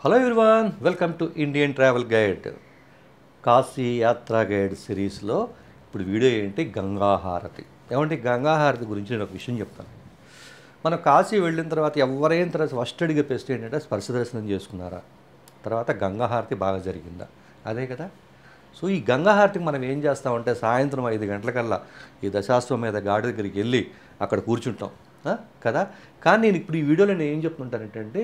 Hello everyone, welcome to Indian travel guide. Kashi యాత్రా guide సిరీస్లో ఇప్పుడు వీడియో ఏంటి, గంగా హారతి. ఏమంటే గంగా హారతి గురించి నేను ఒక విషయం చెప్తాను. మనం కాశీ వెళ్ళిన తర్వాత ఎవరైనా తర్వాత ఫస్ట్ అడిగే ప్రశ్న ఏంటంటే స్పర్శ దర్శనం చేసుకున్నారా, తర్వాత గంగా హారతి బాగా జరిగిందా, అదే కదా. సో ఈ గంగా హారతికి మనం ఏం చేస్తామంటే సాయంత్రం 5 గంటలకల్లా ఈ దశాశ్వమేధ గాడి దగ్గరికి వెళ్ళి అక్కడ కూర్చుంటాం కదా. కానీ నేను ఇప్పుడు ఈ వీడియోలో నేను ఏం చెప్తుంటానంటే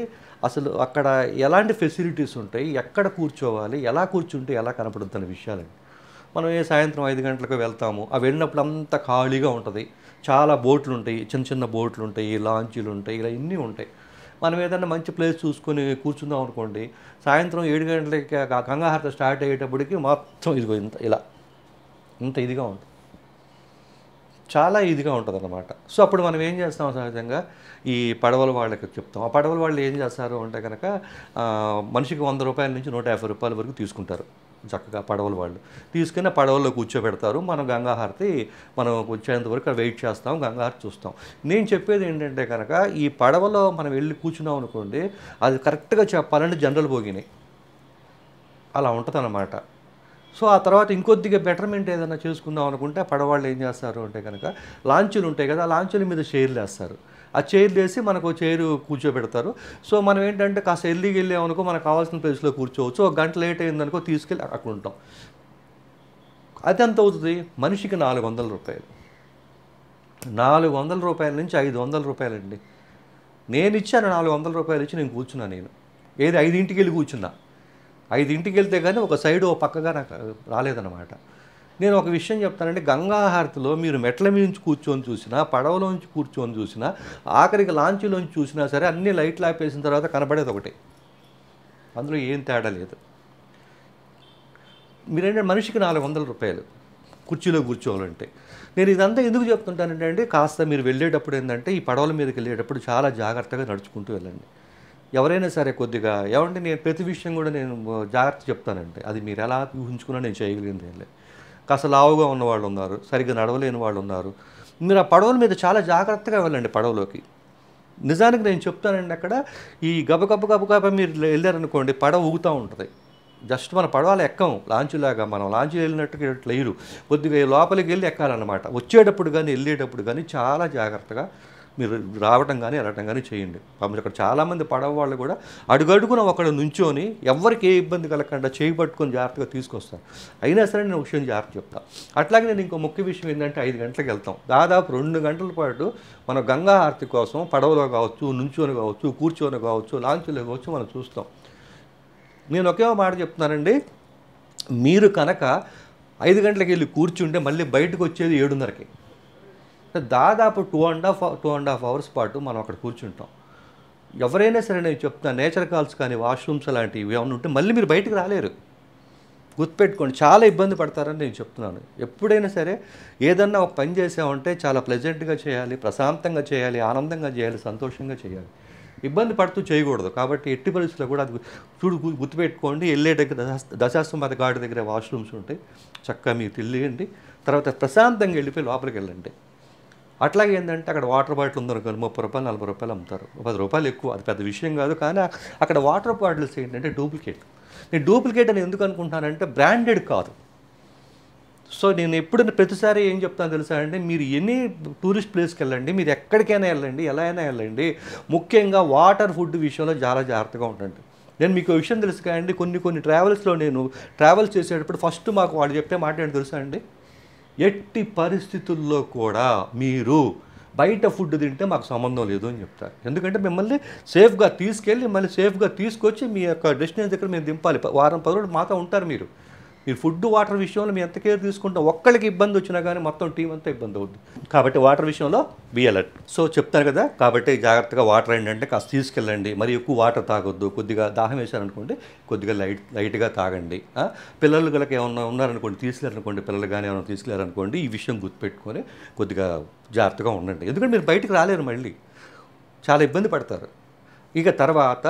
అసలు అక్కడ ఎలాంటి ఫెసిలిటీస్ ఉంటాయి, ఎక్కడ కూర్చోవాలి, ఎలా కూర్చుంటే ఎలా కనపడుతున్న విషయాలండి. మనం సాయంత్రం 5 గంటలకు వెళ్తాము, ఆ వెళ్ళినప్పుడు అంతా ఖాళీగా ఉంటుంది. చాలా బోట్లు ఉంటాయి, చిన్న చిన్న బోట్లు ఉంటాయి, లాంచీలు ఉంటాయి, ఇలా ఇన్ని ఉంటాయి. మనం ఏదైనా మంచి ప్లేస్ చూసుకొని కూర్చుందాం అనుకోండి, సాయంత్రం 7 గంటలకి గంగాహారతి స్టార్ట్ అయ్యేటప్పటికి మొత్తం ఇదిగో ఇంత ఇదిగా ఉంటుంది, చాలా ఇదిగా ఉంటుంది అన్నమాట. సో అప్పుడు మనం ఏం చేస్తాం, సహజంగా ఈ పడవల వాళ్ళకి చెప్తాం. ఆ పడవల వాళ్ళు ఏం చేస్తారు అంటే కనుక మనిషికి 100 రూపాయల నుంచి 150 రూపాయల వరకు తీసుకుంటారు. చక్కగా పడవల వాళ్ళు తీసుకుని పడవల్లో కూర్చోబెడతారు. మనం గంగాహారతి మనం వచ్చేంత వరకు వెయిట్ చేస్తాం, గంగాహారతి చూస్తాం. నేను చెప్పేది ఏంటంటే కనుక ఈ పడవలో మనం వెళ్ళి కూర్చున్నాం అనుకోండి, అది కరెక్ట్గా చెప్పాలంటే జనరల్ భోగినాయి అలా ఉంటుంది అన్నమాట. సో ఆ తర్వాత ఇంకొద్దిగా బెటర్మెంట్ ఏదైనా చేసుకుందాం అనుకుంటే పడవాళ్ళు ఏం చేస్తారు అంటే కనుక లాంచీలు ఉంటాయి కదా, ఆ లాంచీల మీద చైర్లు వేస్తారు. ఆ చైర్లు వేసి మనకు చైరు కూర్చోబెడతారు. సో మనం ఏంటంటే కాస్త ఎల్లికి వెళ్ళామనుకో మనకు కావాల్సిన ప్లేస్లో కూర్చోవచ్చు. ఒక గంట లేట్ అయిందనుకో తీసుకెళ్ళి అక్కడ ఉంటాం. అది ఎంత అవుతుంది, మనిషికి 400 రూపాయలు. 400 రూపాయల నుంచి 500 రూపాయలండి. నేను ఇచ్చాను 400 రూపాయలు ఇచ్చి నేను కూర్చున్నా. నేను 5ంటికి వెళ్ళి కూర్చున్నా. 5ంటికి వెళ్తే కానీ ఒక సైడ్ ఓ పక్కగా నాకు రాలేదన్నమాట. నేను ఒక విషయం చెప్తానంటే గంగాహారతిలో మీరు మెట్ల నుంచి కూర్చొని చూసినా, పడవలోంచి కూర్చొని చూసినా, ఆఖరికి లాంచీలోంచి చూసినా సరే అన్ని లైట్లు ఆపేసిన తర్వాత కనబడేది ఒకటే, అందులో ఏం తేడా లేదు. మీరేంటంటే మనిషికి 400 రూపాయలు కుర్చీలో కూర్చోవాలంటే. నేను ఇదంతా ఎందుకు చెప్తుంటానంటే అండి, కాస్త మీరు వెళ్ళేటప్పుడు ఏంటంటే ఈ పడవల మీదకి వెళ్ళేటప్పుడు చాలా జాగ్రత్తగా నడుచుకుంటూ వెళ్ళండి. ఎవరైనా సరే కొద్దిగా ఏమంటే నేను ప్రతి విషయం కూడా నేను జాగ్రత్త చెప్తానంటే అది మీరు ఎలా ఊహించుకున్నా నేను చేయగలిగింది ఏం లేదు. కాస్త లావుగా ఉన్న వాళ్ళు ఉన్నారు, సరిగ్గా నడవలేని వాళ్ళు ఉన్నారు. మీరు ఆ పడవల మీద చాలా జాగ్రత్తగా వెళ్ళండి పడవలోకి. నిజానికి నేను చెప్తానండి, అక్కడ ఈ గబగబ మీరు వెళ్ళారనుకోండి పడవ ఊగుతూ ఉంటుంది. జస్ట్ మన పడవలు ఎక్కం, లాంచీలాగా మనం లాంచీ వెళ్ళినట్టుగా లేరు, కొద్దిగా లోపలికి వెళ్ళి ఎక్కాలన్నమాట. వచ్చేటప్పుడు కానీ వెళ్ళేటప్పుడు కానీ చాలా జాగ్రత్తగా మీరు రావటం కానీ వెళ్ళటం కానీ చేయండి. అక్కడ చాలామంది పడవ వాళ్ళు కూడా అడుగడుగున ఒకడు నుంచొని ఎవరికి ఏ ఇబ్బంది కలగకుండా చేయి పట్టుకొని జాగ్రత్తగా తీసుకొస్తారు. అయినా సరే నేను ఒక విషయం జాగ్రత్త చెప్తాను. అట్లాగే నేను ఇంకో ముఖ్య విషయం ఏంటంటే 5 గంటలకు వెళ్తాం, దాదాపు 2 గంటల పాటు మన గంగా హారతి కోసం పడవలో కావచ్చు, నుంచొని కావచ్చు, కూర్చొని కావచ్చు, లాంచీలో కావచ్చు మనం చూస్తాం. నేను ఒకే మాట చెప్తున్నానండి, మీరు కనుక 5 గంటలకు వెళ్ళి కూర్చుంటే మళ్ళీ బయటకు వచ్చేది 7:30కి. దాదాపు 2.5 అవర్స్ పాటు మనం అక్కడ కూర్చుంటాం. ఎవరైనా సరే నేను చెప్తాను, నేచర్ కాల్స్ కానీ వాష్రూమ్స్ అలాంటివి ఏమైనా ఉంటే మళ్ళీ మీరు బయటకు రాలేరు, గుర్తుపెట్టుకోండి. చాలా ఇబ్బంది పడతారని నేను చెప్తున్నాను. ఎప్పుడైనా సరే ఏదన్నా ఒక పని చేసామంటే చాలా ప్లెజెంట్గా చేయాలి, ప్రశాంతంగా చేయాలి, ఆనందంగా చేయాలి, సంతోషంగా చేయాలి. ఇబ్బంది పడుతూ చేయకూడదు. కాబట్టి ఎట్టి పరిస్థితుల్లో కూడా అది గుర్తుపెట్టుకోండి. వెళ్ళే దగ్గర దశాశ్వమేధ ఘాట్ దగ్గర వాష్రూమ్స్ ఉంటాయి, చక్కగా మీరు వెళ్ళండి. తర్వాత ప్రశాంతంగా వెళ్ళిపోయి లోపలికి వెళ్ళండి. అట్లాగే ఏంటంటే అక్కడ వాటర్ బాటిల్ ఉందనుకోండి 30 రూపాయలు 40 రూపాయలు అమ్ముతారు, 10 రూపాయలు ఎక్కువ, అది పెద్ద విషయం కాదు. కానీ అక్కడ వాటర్ బాటిల్స్ ఏంటంటే డూప్లికేట్. నేను డూప్లికేట్ అని ఎందుకు అనుకుంటానంటే బ్రాండెడ్ కాదు. సో నేను ఎప్పుడైనా ప్రతిసారి ఏం చెప్తాను తెలుసా అండి, మీరు ఎనీ టూరిస్ట్ ప్లేస్కి వెళ్ళండి, మీరు ఎక్కడికైనా వెళ్ళండి, ఎలా అయినా వెళ్ళండి, ముఖ్యంగా వాటర్ ఫుడ్ విషయంలో చాలా జాగ్రత్తగా ఉండండి. నేను మీకు విషయం తెలుసు కదండి, కొన్ని ట్రావెల్స్లో నేను ట్రావెల్ చేసేటప్పుడు ఫస్ట్ మాకు వాళ్ళు చెప్పే మాట ఏంటి తెలుసా అండి, ఎట్టి పరిస్థితుల్లో కూడా మీరు బయట ఫుడ్ తింటే మాకు సంబంధం లేదు అని చెప్తారు. ఎందుకంటే మిమ్మల్ని సేఫ్గా తీసుకెళ్ళి మళ్ళీ సేఫ్గా తీసుకొచ్చి మీ యొక్క డెస్టినేషన్ దగ్గర మేము దింపాలి. వారం 10 రోజులు మాతో ఉంటారు మీరు. మీరు ఫుడ్ వాటర్ విషయంలో మేము ఎంత కేర్ తీసుకుంటాం, ఒక్కళ్ళకి ఇబ్బంది వచ్చినా కానీ మొత్తం టీం అంతా ఇబ్బంది అవుతుంది. కాబట్టి వాటర్ విషయంలో బీ అలర్ట్. సో చెప్తారు కదా, కాబట్టి జాగ్రత్తగా వాటర్ ఏంటంటే కాస్త తీసుకెళ్ళండి. మరి ఎక్కువ వాటర్ తాగొద్దు. కొద్దిగా దాహం వేశారనుకోండి కొద్దిగా లైట్గా తాగండి. పిల్లలు గలకి ఏమన్నా ఉన్నారనుకోండి, తీసుకెళ్ళారనుకోండి, పిల్లలు కానీ ఏమైనా తీసుకెళ్ళారనుకోండి, ఈ విషయం గుర్తుపెట్టుకొని కొద్దిగా జాగ్రత్తగా ఉండండి. ఎందుకంటే మీరు బయటకు రాలేరు, మళ్ళీ చాలా ఇబ్బంది పడతారు. ఇక తర్వాత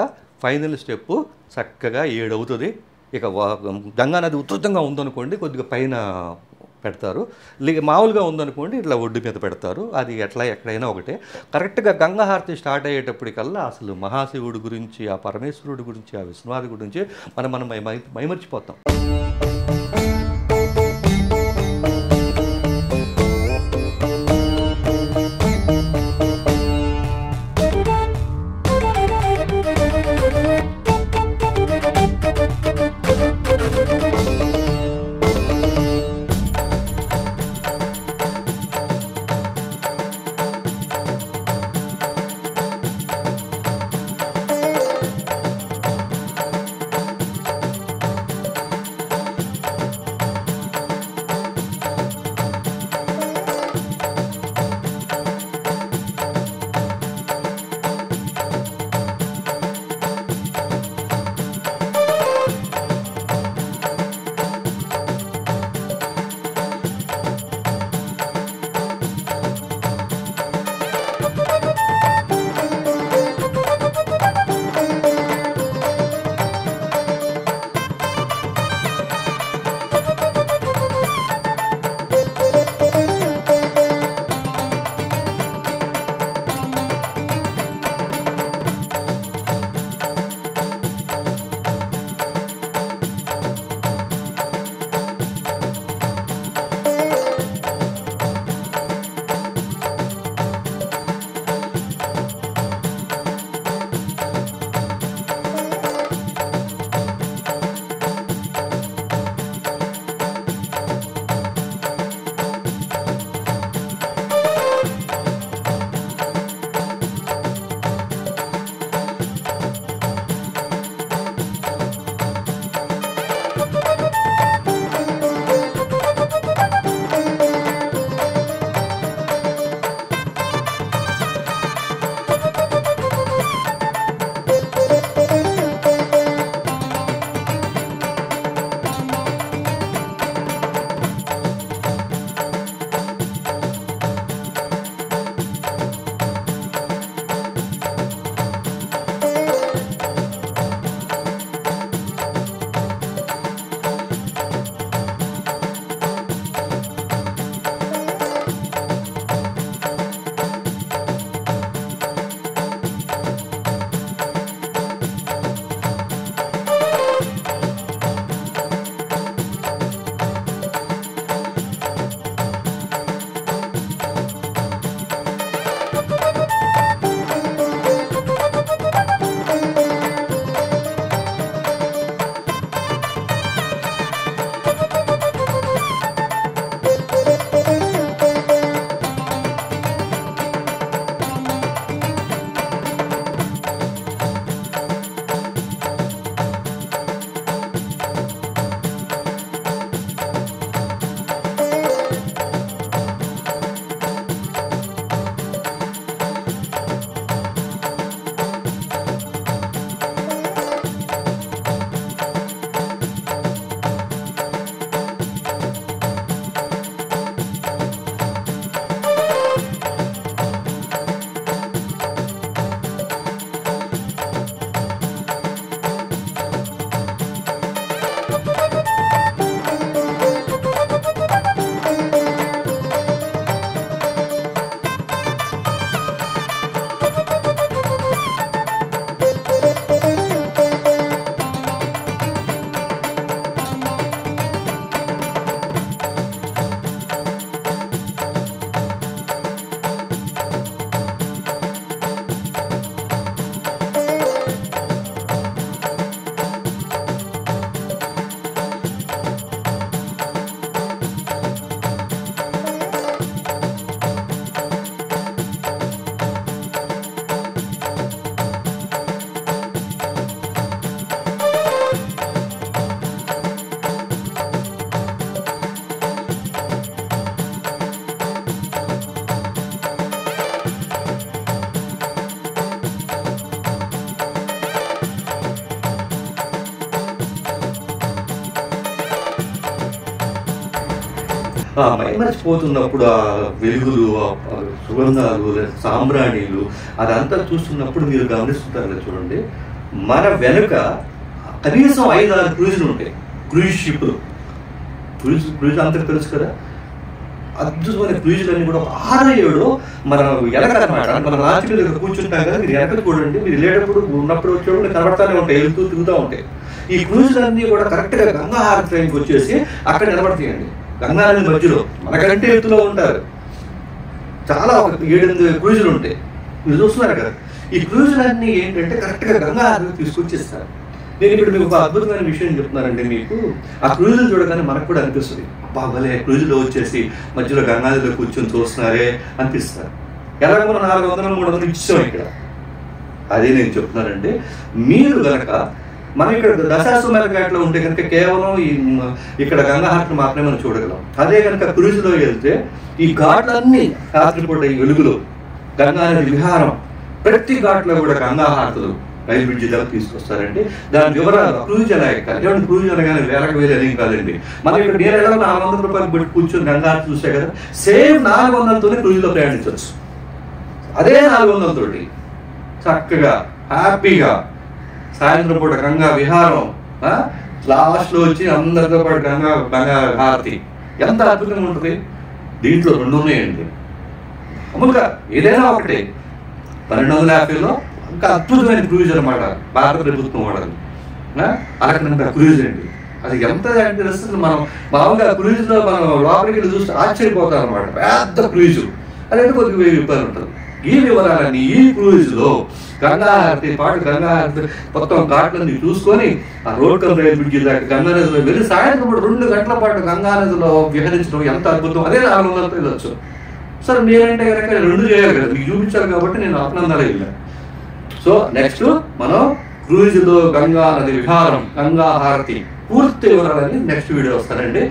ఫైనల్ స్టెప్పు చక్కగా 7 అవుతుంది. ఇక గంగానది ఉధృతంగా ఉందనుకోండి, కొద్దిగా పైన పెడతారు. మామూలుగా ఉందనుకోండి ఇట్లా ఒడ్డు మీద పెడతారు. అది ఎట్లా ఎక్కడైనా ఒకటే. కరెక్ట్గా గంగాహారతి స్టార్ట్ అయ్యేటప్పటికల్లా అసలు మహాశివుడి గురించి, ఆ పరమేశ్వరుడి గురించి, ఆ విష్ణువాది గురించి మనం మైమర్చిపోతాం. మైమరిచిపోతున్నప్పుడు ఆ వెలుగులు, ఆ సుగంధాలు, సాంబ్రాణీలు అదంతా చూస్తున్నప్పుడు మీరు గమనిస్తుంటారు చూడండి, మన వెనుక కనీసం 5-6 క్రూజులు ఉంటాయి. క్రూజ్ షిప్లు, క్రూజ్ అందరికి తెలుసు కదా, అద్భుతమైన క్రూజులన్నీ కూడా 6-7 మన ఎలకనమాట. మన రాత్రి మీద కూర్చుంటాం కదా, మీరు ఎలకలు చూడండి, మీరు వెళ్ళేటప్పుడు ఉన్నప్పుడు వచ్చేటప్పుడు కనబడతానే ఉంటాయి, వెళ్తూ తిరుగుతూ ఉంటాయి. ఈ క్రూజులన్నీ కూడా కరెక్ట్గా గంగా హారతి టైంకి వచ్చేసి అక్కడ నిలబడతాయండి. గంగా నది మధ్యలో మనకంటే ఎత్తులో ఉంటారు. చాలా ఒక 7-8 క్రూజులు ఉంటాయి, మీరు చూస్తున్నారు కదా. ఈ క్రూజులన్నీ ఏంటంటే కరెక్ట్గా గంగా హారతి తీసుకొచ్చేస్తారు. నేను ఇప్పుడు మీకు ఒక అద్భుతమైన విషయం చెప్తున్నానండి. మీకు ఆ క్రూజులు చూడగానే మనకు కూడా అనిపిస్తుంది, అబ్బా భలే క్రూజులో వచ్చేసి మధ్యలో గంగానదిలో కూర్చొని చూస్తున్నారే అనిపిస్తారు. ఎలాగ మనం 400-300 ఇచ్చాం ఇక్కడ. అదే నేను చెప్తున్నానండి, మీరు కనుక మనం ఇక్కడ దశాశ్వమేధ ఘాట్లో ఉంటే కనుక కేవలం ఇక్కడ గంగా హారతిని మాత్రమే మనం చూడగలం. అదే కనుక క్రూజులో వెళ్తే ఈ ఘాట్లన్నీ రాత్రిపూట ఈ వెలుగులో గంగా నది విహారం, ప్రతి ఘాట్లో కూడా గంగా హారతులు రైలు బ్రిడ్జి దాకా తీసుకొస్తారండి. దాని వివరాలు క్రూజ్ ఎలా ఎక్కాలి, ఏమంటే క్రూజ్ అనగానే వేలకు వేలు ఏం కాదండి. మనం ఇక్కడ నేను ఎలా 400 రూపాయలు పెట్టి కూర్చొని గంగా హారతి చూసే కదా, సేమ్ 400తోనే క్రూజ్లో ప్రయాణించవచ్చు. అదే 400తోటి చక్కగా హ్యాపీగా సాయంత్రం పూట గంగా విహారం, లాస్ట్లో వచ్చి అందరితో పాటు గంగా హారతి ఎంత అద్భుతంగా ఉంటుంది. దీంట్లో 2 ఉన్నాయండి. అమ్ముగా ఏదైనా ఒకటే 1250లో ఇంకా అద్భుతమైన క్రూజ్ అనమాట, భారత ప్రభుత్వం వాడాలి. అలాగే క్రూజ్ అండి, అది ఎంత ఇంట్రెస్ట్. మనం మామూలుగా క్రూజ్లో మనం లోపలికి చూస్తే ఆశ్చర్యపోతాం అనమాట. పెద్ద క్రూజు అదే కొద్దిగా 1000 రూపాయలు ఉంటుంది. ఈ వివరాలన్నీ ఈ క్రూజ్లో గంగా హారతి పాటు గంగా హారతి మొత్తం ఘాట్లన్నీ చూసుకొని ఆ రోడ్డు రైలు బ్రిడ్జి దాకా గంగా నదిలో వెళ్ళి సాయంత్రం 2 గంటల పాటు గంగా నదిలో విహరించడం ఎంత అద్భుతం. అదే 400 వెళ్ళొచ్చు. సరే నేనంటే కనుక 2 చేయాలి కదా, మీకు చూపించాలి కాబట్టి నేను అభినందనలు వెళ్ళాను. సో నెక్స్ట్ మనం క్రూజ్లో గంగా నది విహారం, గంగా హారతి పూర్తి వివరాలని నెక్స్ట్ వీడియో వస్తానండి.